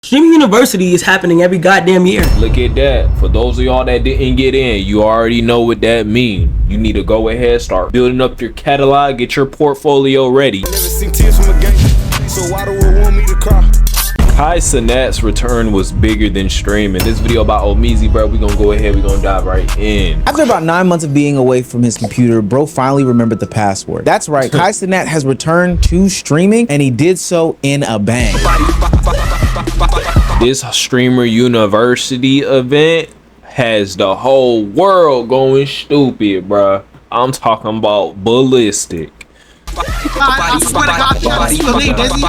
Streaming University is happening every goddamn year. Look at that. For those of y'all that didn't get in, you already know what that means. You need to go ahead, start building up your catalog, get your portfolio ready. Never seen tears from a gang, so why do it want me to cry? Cenat's return was bigger than streaming. This video about Omeezy, bro, we gonna go ahead, we gonna dive right in. After about 9 months of being away from his computer, bro finally remembered the password. That's right, Cenat has returned to streaming, and he did so in a bang. This Streamer University event has the whole world going stupid, bro. I'm talking about ballistic. I swear to God, you see the lead, Dizzy.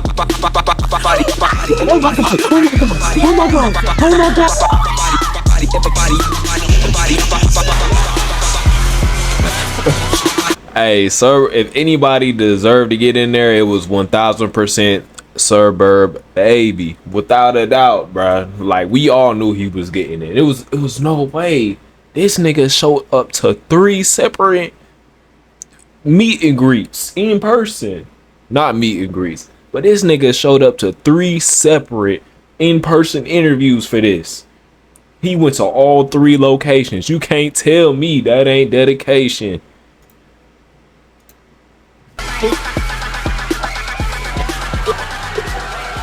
Hey, sir, if anybody deserved to get in there, it was 1000% Suburb Baby, without a doubt, bruh. Like, we all knew he was getting it. It was no way this nigga showed up to 3 separate meet and greets in person. Not meet and greets, but this nigga showed up to 3 separate in-person interviews for this. He went to all 3 locations. You can't tell me that ain't dedication.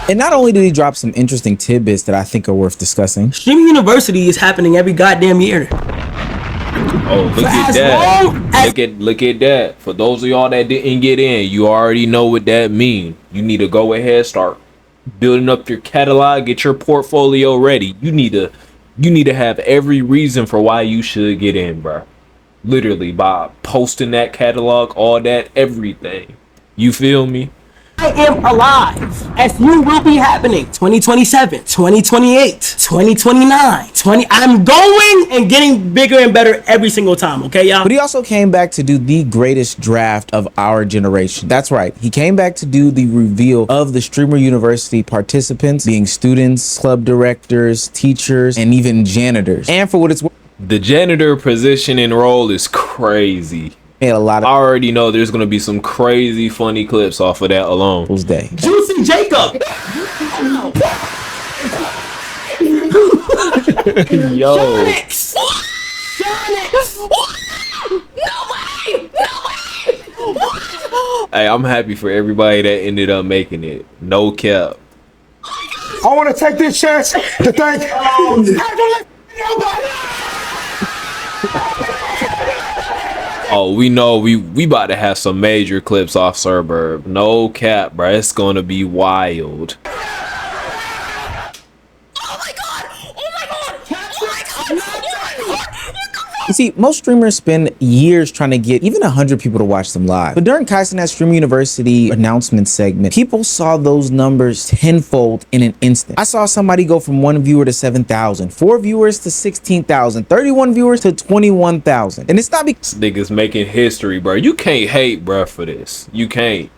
And not only did he drop some interesting tidbits that I think are worth discussing. Streaming University is happening every goddamn year. Oh, look at that. Look at that. For those of y'all that didn't get in, you already know what that means. You need to go ahead, start building up your catalog, get your portfolio ready. You need to have every reason for why you should get in, bro. Literally, by posting that catalog, all that, everything. You feel me? I am alive. SU will be happening 2027, 2028, 2029, I'm going and getting bigger and better every single time, okay, y'all? But he also came back to do the greatest draft of our generation. That's right. He came back to do the reveal of the Streamer University participants, being students, club directors, teachers, and even janitors. And for what it's worth, the janitor position and role is crazy. made a lot of I already know there's gonna be some crazy funny clips off of that alone. day. Juicy Jacob. Yo. Sonics. No way. Hey, I'm happy for everybody that ended up making it. No cap. I want to take this chance to thank Oh, we know we about to have some major clips off Suburb. No cap, bro. It's gonna be wild. You see, most streamers spend years trying to get even 100 people to watch them live. But during Cenat's Streamer University announcement segment, people saw those numbers tenfold in an instant. I saw somebody go from 1 viewer to 7,000, 4 viewers to 16,000, 31 viewers to 21,000. And it's not because Niggas making history, bro. You can't hate, bro, for this. You can't.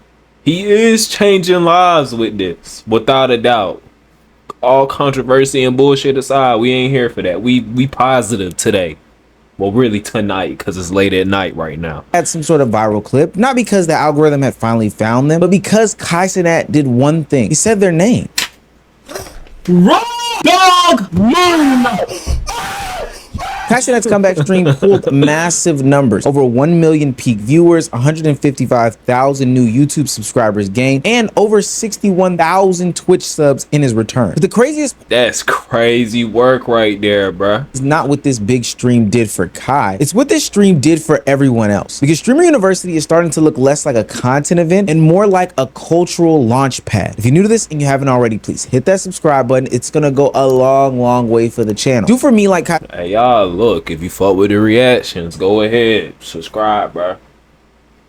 He is changing lives with this, without a doubt. All controversy and bullshit aside, we ain't here for that. We positive today. Well, really tonight, because it's late at night right now. had some sort of viral clip, not because the algorithm had finally found them, but because Cenat did one thing. He said their name. Raw Dog Moon. Cenat's comeback stream pulled massive numbers, over 1 million peak viewers, 155,000 new YouTube subscribers gained, and over 61,000 Twitch subs in his return. But the craziest That's crazy work right there, bruh. is not what this big stream did for Kai, it's what this stream did for everyone else. Because Streamer University is starting to look less like a content event and more like a cultural launch pad. If you're new to this and you haven't already, please hit that subscribe button. It's gonna go a long way for the channel. Do for me like Kai. Hey, y'all, look, if you fuck with the reactions, go ahead, subscribe, bruh.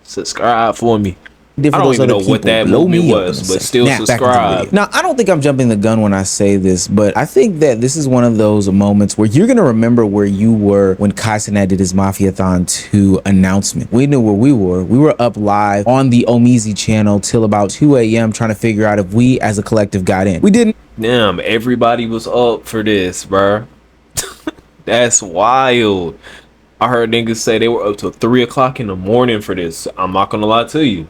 Subscribe for me. I don't even know what that movement was, but still subscribe. Now, I don't think I'm jumping the gun when I say this, but I think that this is one of those moments where you're gonna remember where you were when Cenat did his Mafiathon 2 announcement. We knew where we were. We were up live on the Omeezy channel till about 2 a.m. trying to figure out if we as a collective got in. We didn't. Damn, everybody was up for this, bruh. That's wild. I heard niggas say they were up till 3 o'clock in the morning for this. I'm not gonna lie to you.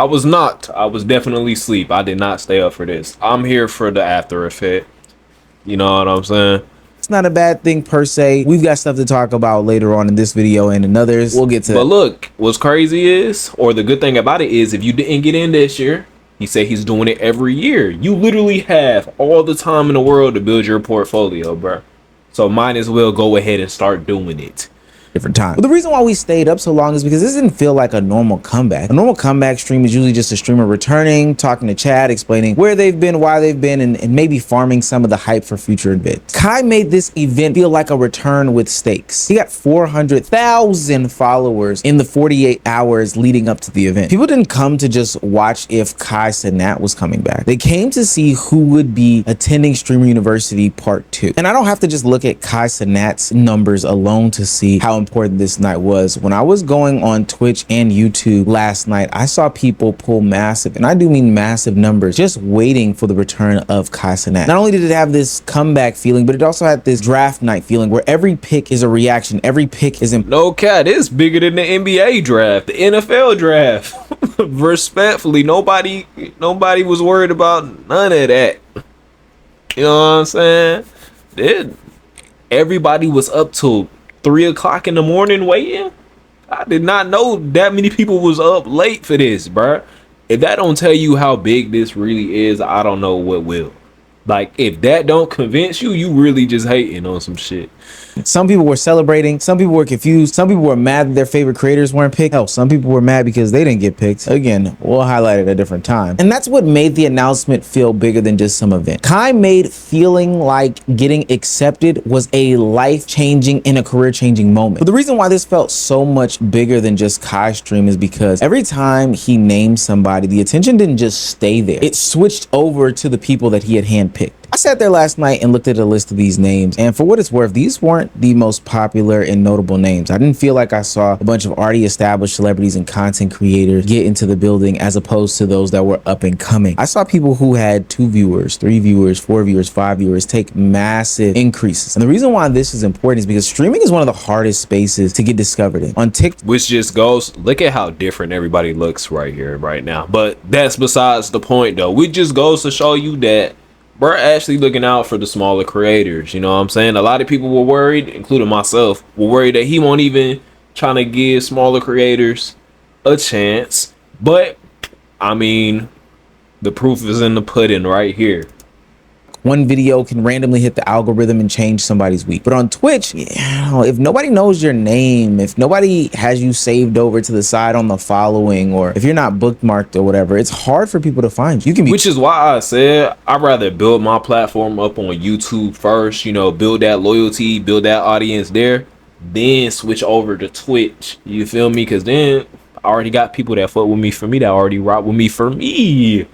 I was not. I was definitely asleep. I did not stay up for this. I'm here for the after effect. You know what I'm saying? It's not a bad thing per se. We've got stuff to talk about later on in this video and in others. We'll get to But look, what's crazy is, or the good thing about it is, if you didn't get in this year, he said he's doing it every year. You literally have all the time in the world to build your portfolio, bro. So might as well go ahead and start doing it. different time. But the reason why we stayed up so long is because this didn't feel like a normal comeback. A normal comeback stream is usually just a streamer returning, talking to chat, explaining where they've been, why they've been, and maybe farming some of the hype for future events. Kai made this event feel like a return with stakes. He got 400,000 followers in the 48 hours leading up to the event. People didn't come to just watch if Cenat was coming back. They came to see who would be attending Streamer University Part 2. And I don't have to just look at Cenat's numbers alone to see how important this night was. When I was going on Twitch and YouTube last night, I saw people pull massive, and I do mean massive numbers, just waiting for the return of Cenat. Not only did it have this comeback feeling, but it also had this draft night feeling where every pick is a reaction. Every pick is No cat, it's bigger than the NBA draft, the NFL draft. Respectfully, nobody was worried about none of that. You know what I'm saying? Everybody was up till 3 o'clock in the morning waiting. I did not know that many people was up late for this, bruh. If that don't tell you how big this really is, I don't know what will. Like, if that don't convince you, you really just hating on some shit. Some people were celebrating, some people were confused, some people were mad that their favorite creators weren't picked. Hell, some people were mad because they didn't get picked. Again, we'll highlight it at a different time. And that's what made the announcement feel bigger than just some event. Kai made feeling like getting accepted was a life-changing and a career-changing moment. But the reason why this felt so much bigger than just Kai's stream is because every time he named somebody, the attention didn't just stay there. It switched over to the people that he had handpicked. I sat there last night and looked at a list of these names, and for what it's worth, these weren't the most popular and notable names. I didn't feel like I saw a bunch of already established celebrities and content creators get into the building as opposed to those that were up and coming. I saw people who had 2 viewers, 3 viewers, 4 viewers, 5 viewers take massive increases. And the reason why this is important is because streaming is one of the hardest spaces to get discovered in. On TikTok, Which just goes, look at how different everybody looks right here, right now. But that's besides the point, though. It just goes to show you that we're actually looking out for the smaller creators. You know what I'm saying? A lot of people were worried, including myself, were worried that he won't even trying to give smaller creators a chance. But I mean, the proof is in the pudding right here. one video can randomly hit the algorithm and change somebody's week. But on Twitch, you know, if nobody knows your name, if nobody has you saved over to the side on the following, or if you're not bookmarked or whatever, it's hard for people to find you. Which is why I said I'd rather build my platform up on YouTube first, you know, build that loyalty, build that audience there, then switch over to Twitch. You feel me? Because then I already got people that fuck with me for me, that already rock with me for me.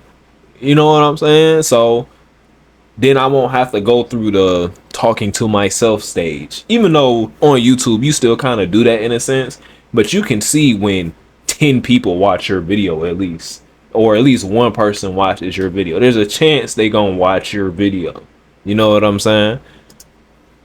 You know what I'm saying? So then I won't have to go through the talking to myself stage. Even though on YouTube, you still kind of do that in a sense. But you can see when 10 people watch your video at least. Or at least one person watches your video. There's a chance they gonna watch your video. You know what I'm saying?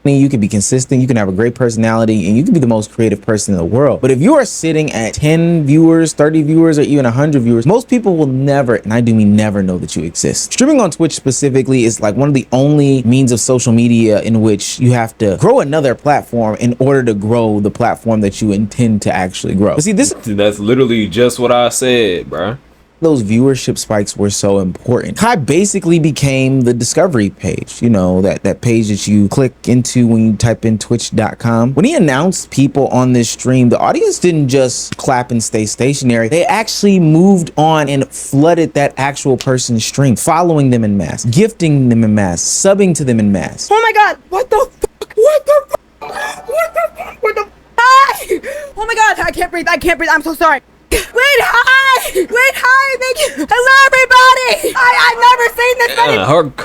You can be consistent, you can have a great personality, and you can be the most creative person in the world. But if you are sitting at 10 viewers, 30 viewers, or even 100 viewers, most people will never, and I do mean never, know that you exist. Streaming on Twitch specifically is like one of the only means of social media in which you have to grow another platform in order to grow the platform that you intend to actually grow. But see, That's literally just what I said, bruh. Those viewership spikes were so important. Kai basically became the discovery page, you know, that page that you click into when you type in twitch.com. When he announced people on this stream, the audience didn't just clap and stay stationary. They actually moved on and flooded that actual person's stream, following them in mass, gifting them in mass, subbing to them in mass. Oh my god, what the fuck? What the fuck? What the fuck? What the fuck? Oh my god, I can't breathe, I'm so sorry. Wait, hi! Wait, hi, thank you! Hello, everybody! I've never seen this many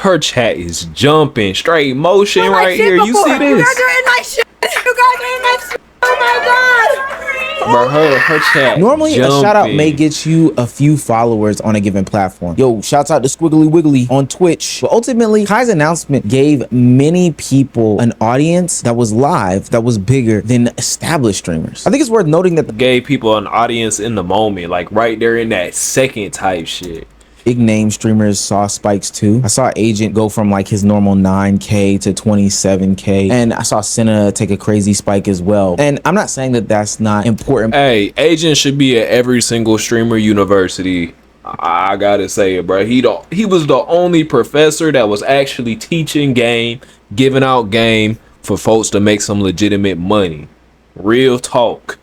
Her chat is jumping straight motion on my right shit here. You before. see You this? guys are in my shit! You guys are in my shit! Oh my god! Bro, her chat. Normally, a shout out may jumping. get you a few followers on a given platform. Yo, shouts out to Squiggly Wiggly on Twitch. But ultimately, Kai's announcement gave many people an audience that was live, that was bigger than established streamers. I think it's worth noting that the Gave people an audience in the moment, like right there in that second type shit. big name streamers saw spikes too. I saw Agent go from like his normal 9K to 27K. And I saw Cenat take a crazy spike as well. And I'm not saying that that's not important. Hey, Agent should be at every single streamer university. I gotta say it, bro. He was the only professor that was actually teaching game, giving out game for folks to make some legitimate money. Real talk.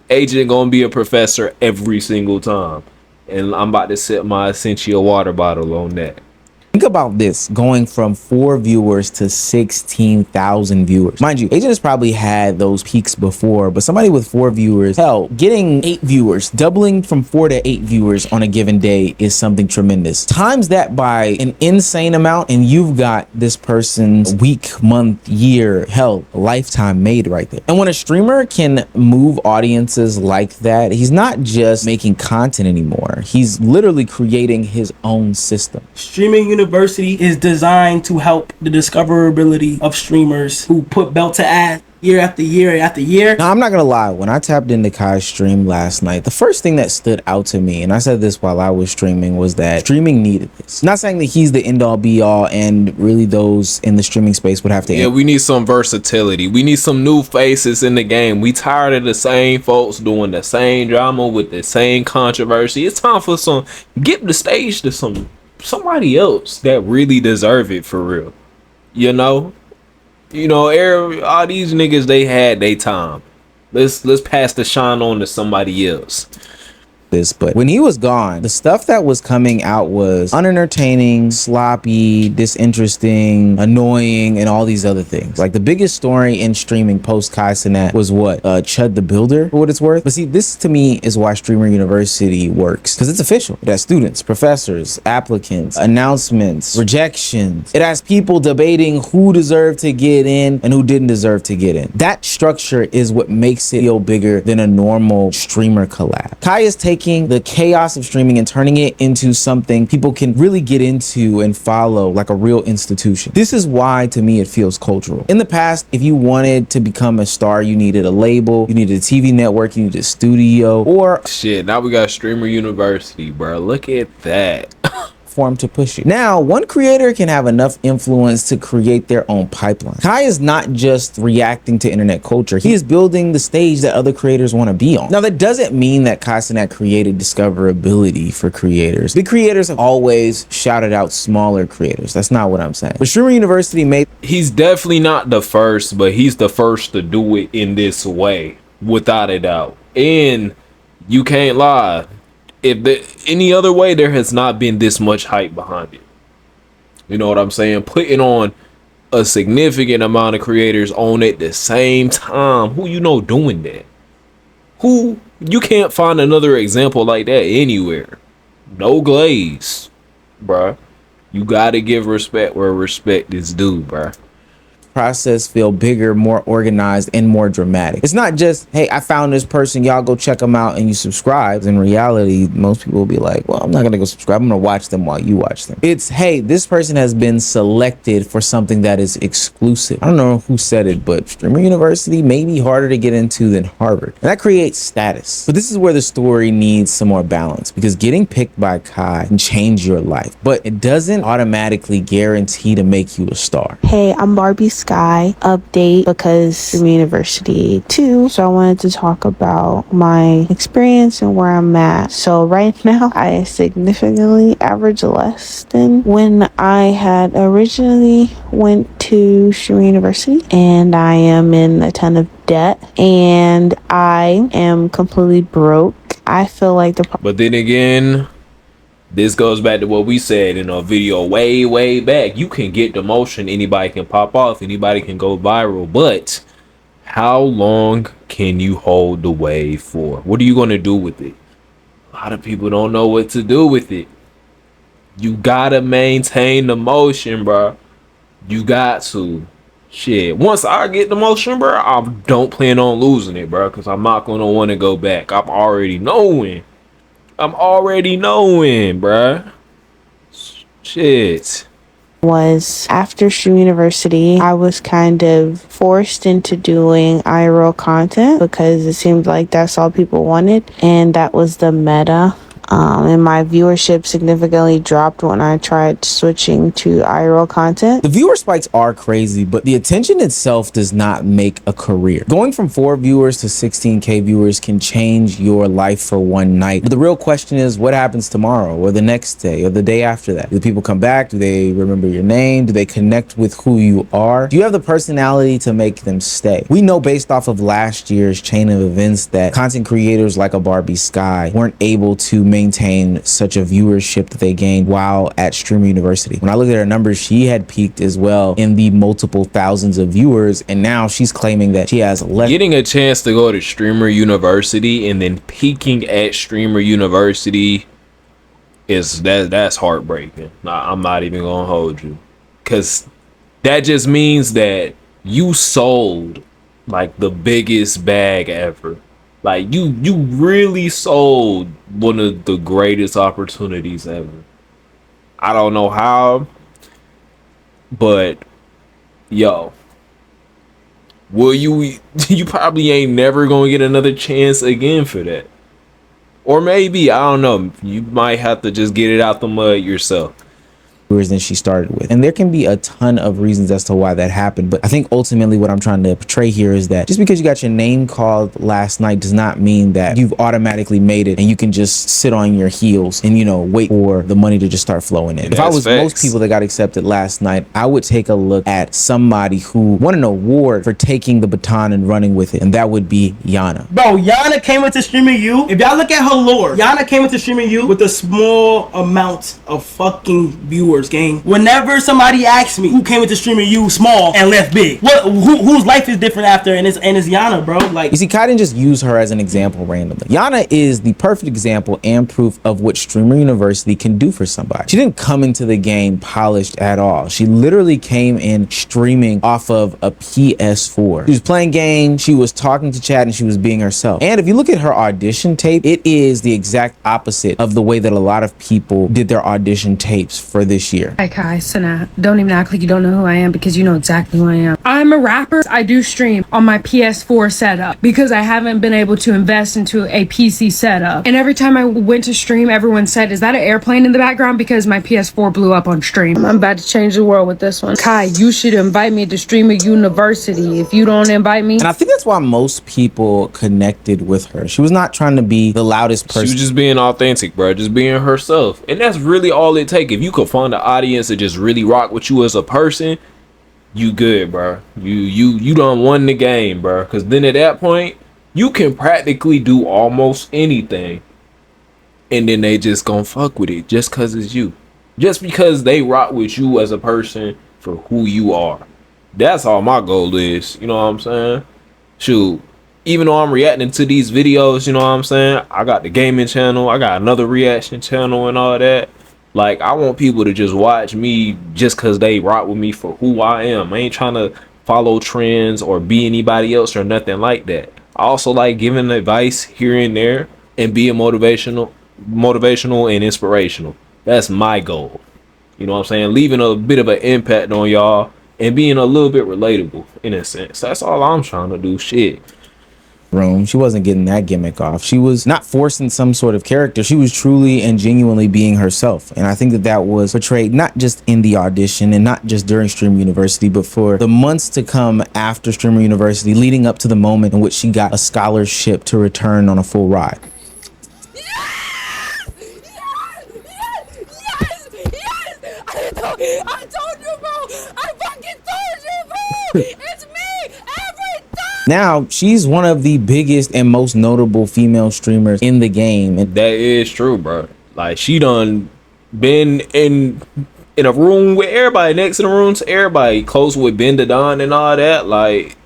Agent gonna be a professor every single time. And I'm about to set my essential water bottle on that. Think about this, going from 4 viewers to 16,000 viewers. Mind you, Agent has probably had those peaks before, but somebody with 4 viewers, hell, getting 8 viewers, doubling from 4 to 8 viewers on a given day is something tremendous. Times that by an insane amount, and you've got this person's week, month, year, hell, lifetime made right there. And when a streamer can move audiences like that, he's not just making content anymore. He's literally creating his own system. Streaming University is designed to help the discoverability of streamers who put belt to ass year after year after year. Now, I'm not gonna lie, when I tapped into Kai's stream last night, the first thing that stood out to me, and I said this while I was streaming, was that streaming needed this. Not saying that he's the end all be all, and really those in the streaming space would have to. Yeah, we need some versatility. We need some new faces in the game. We tired of the same folks doing the same drama with the same controversy. It's time for some, get the stage to somebody else that really deserve it for real. You know, all these niggas, they had their time. Let's pass the shine on to somebody else. But when he was gone, the stuff that was coming out was unentertaining, sloppy, disinteresting, annoying, and all these other things. Like the biggest story in streaming post Kai Cenat was what? Chud the Builder, for what it's worth. But see, this to me is why Streamer University works, because it's official. It has students, professors, applicants, announcements, rejections. It has people debating who deserved to get in and who didn't deserve to get in. That structure is what makes it feel bigger than a normal streamer collab. Kai is taking the chaos of streaming and turning it into something people can really get into and follow, like a real institution. This is why, to me, it feels cultural. In the past, if you wanted to become a star, you needed a label, you needed a TV network, you needed a studio, or Shit, now we got Streamer University, bro. Look at that. form to push it. Now, one creator can have enough influence to create their own pipeline. Kai is not just reacting to internet culture. He is building the stage that other creators want to be on. Now, that doesn't mean that Kai Cenat created discoverability for creators. Big creators have always shouted out smaller creators. That's not what I'm saying. But Streamer University made... He's definitely not the first, but he's the first to do it in this way, without a doubt. And you can't lie. Any other way, there has not been this much hype behind it. You know what I'm saying? Putting on a significant amount of creators on at the same time. Who doing that? Who? You can't find another example like that anywhere. No glaze, bruh. You gotta give respect where respect is due, bruh. process feel bigger, more organized, and more dramatic. It's not just, hey, I found this person, y'all go check them out and you subscribe. In reality, most people will be like, well, I'm not gonna go subscribe, I'm gonna watch them while you watch them. It's, hey, this person has been selected for something that is exclusive. I don't know who said it, but Streamer University may be harder to get into than Harvard. And that creates status. But this is where the story needs some more balance, because getting picked by Kai can change your life, but it doesn't automatically guarantee to make you a star. Hey, I'm Barbie Sky. Update because Streamer University too. So I wanted to talk about my experience and where I'm at. So right now, I significantly average less than when I had originally went to Streamer University, and I am in a ton of debt, and I am completely broke. I feel like But then again, this goes back to what we said in a video way back. You can get the motion, anybody can pop off, anybody can go viral, but how long can you hold the wave for? What are you going to do with it? A lot of people don't know what to do with it. You gotta maintain the motion, bro. You got to. Shit, once I get the motion, bro, I don't plan on losing it, bro, because I'm not gonna want to go back. I'm already knowing, bro. Shit. Was after Stream University, I was kind of forced into doing IRL content because it seemed like that's all people wanted, and that was the meta. And my viewership significantly dropped when I tried switching to IRL content. The viewer spikes are crazy, but the attention itself does not make a career. Going from 4 viewers to 16K viewers can change your life for one night. But the real question is, what happens tomorrow or the next day or the day after that? Do people come back? Do they remember your name? Do they connect with who you are? Do you have the personality to make them stay? We know based off of last year's chain of events that content creators like a Barbie Sky weren't able to maintain such a viewership that they gained while at Streamer University. When I look at her numbers, she had peaked as well in the multiple thousands of viewers, and now she's claiming that she has less. Getting a chance to go to Streamer University and then peaking at Streamer University that's heartbreaking. Nah, I'm not even gonna hold you, because that just means that you sold like the biggest bag ever. Like you really sold one of the greatest opportunities ever. I don't know how, but yo, will you probably ain't never gonna get another chance again for that. Or maybe, I don't know, you might have to just get it out the mud yourself than she started with. And there can be a ton of reasons as to why that happened, but I think ultimately what I'm trying to portray here is that just because you got your name called last night does not mean that you've automatically made it and you can just sit on your heels and, you know, wait for the money to just start flowing in. If I was most people that got accepted last night, I would take a look at somebody who won an award for taking the baton and running with it, and that would be Yana. Bro, Yana came into Streaming U. If y'all look at her lore, Yana came into Streaming U with a small amount of fucking viewers, gang. Whenever somebody asks me who came into Streaming U small and left big, whose life is different after, and it's Yana, bro. Like, you see, Kai didn't just use her as an example randomly. Yana is the perfect example and proof of what Streamer University can do for somebody. She didn't come into the game polished at all. She literally came in streaming off of a PS4. She was playing games, she was talking to chat, and she was being herself. And if you look at her audition tape, it is the exact opposite of the way that a lot of people did their audition tapes for this year. Hi Kai, Cenat. Don't even act like you don't know who I am, because you know exactly who I am. I'm a rapper. I do stream on my PS4 setup because I haven't been able to invest into a PC setup. And every time I went to stream, everyone said, is that an airplane in the background? Because my PS4 blew up on stream. I'm about to change the world with this one. Kai, you should invite me to Streamer University. If you don't invite me. And I think that's why most people connected with her. She was not trying to be the loudest person. She was just being authentic, bro. Just being herself. And that's really all it takes. If you could find an audience that just really rock with you as a person, you good, bro. You done won the game, bro. Because then at that point, you can practically do almost anything. And then they just gonna fuck with it just because it's you. Just because they rock with you as a person for who you are. That's all my goal is. You know what I'm saying? Shoot. Even though I'm reacting to these videos, you know what I'm saying? I got the gaming channel. I got another reaction channel and all that. Like, I want people to just watch me just because they rock with me for who I am. I ain't trying to follow trends or be anybody else or nothing like that. I also like giving advice here and there and being motivational and inspirational. That's my goal. You know what I'm saying? Leaving a bit of an impact on y'all and being a little bit relatable in a sense. That's all I'm trying to do. Shit. Room. She wasn't getting that gimmick off. She was not forcing some sort of character. She was truly and genuinely being herself. And I think that that was portrayed not just in the audition and not just during Streamer University, but for the months to come after Streamer University, leading up to the moment in which she got a scholarship to return on a full ride. I told you, bro. I fucking told you, bro. It's me every time. Now, she's one of the biggest and most notable female streamers in the game. And that is true, bro. Like, she done been in a room with everybody, next in the room to everybody, close with Ben the Don and all that. Like,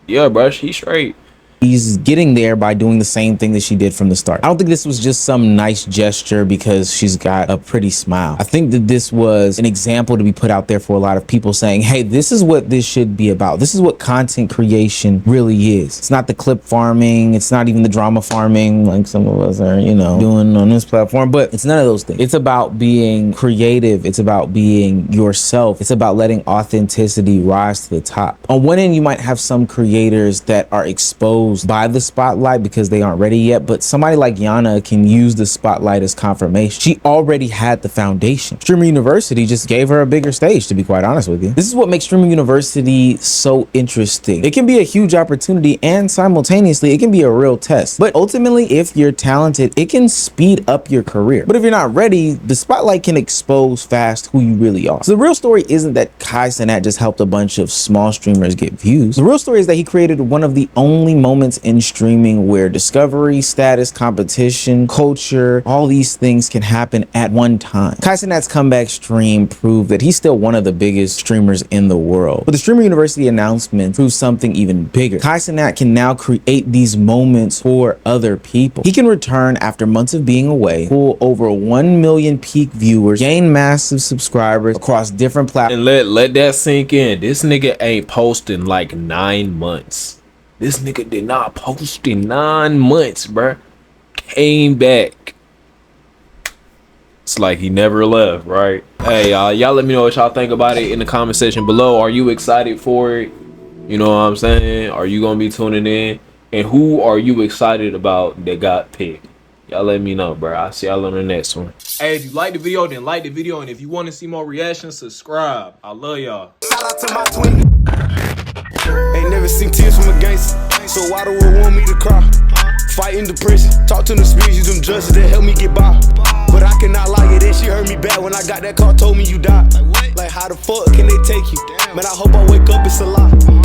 yeah, bro, she straight. He's getting there by doing the same thing that she did from the start. I don't think this was just some nice gesture because she's got a pretty smile. I think that this was an example to be put out there for a lot of people saying, hey, this is what this should be about. This is what content creation really is. It's not the clip farming. It's not even the drama farming like some of us are, you know, doing on this platform, but it's none of those things. It's about being creative. It's about being yourself. It's about letting authenticity rise to the top. On one end, you might have some creators that are exposed by the spotlight because they aren't ready yet, but somebody like Yana can use the spotlight as confirmation. She already had the foundation. Streamer University just gave her a bigger stage, to be quite honest with you. This is what makes Streamer University so interesting. It can be a huge opportunity and simultaneously it can be a real test. But ultimately, if you're talented, it can speed up your career. But if you're not ready, the spotlight can expose fast who you really are. So the real story isn't that Cenat just helped a bunch of small streamers get views. The real story is that he created one of the only moments in streaming where discovery, status, competition, culture, all these things can happen at one time. Cenat's comeback stream proved that he's still one of the biggest streamers in the world. But the Streamer University announcement proves something even bigger. Cenat can now create these moments for other people. He can return after months of being away, pull over 1 million peak viewers, gain massive subscribers across different platforms. And let that sink in. This nigga ain't posting like 9 months. This nigga did not post in 9 months, bruh. Came back. It's like he never left, right? Hey, y'all let me know what y'all think about it in the comment section below. Are you excited for it? You know what I'm saying? Are you gonna be tuning in? And who are you excited about that got picked? Y'all let me know, bro. I'll see y'all on the next one. Hey, if you like the video, then like the video. And if you want to see more reactions, subscribe. I love y'all. Shout out to my twin. Ain't never seen tears from a gangster, so why do I want me to cry? Fighting depression, talk to the spirits, use them judges that help me get by. But I cannot lie, that she hurt me bad when I got that call, told me you died. Like how the fuck can they take you? Man, I hope I wake up, it's a lie.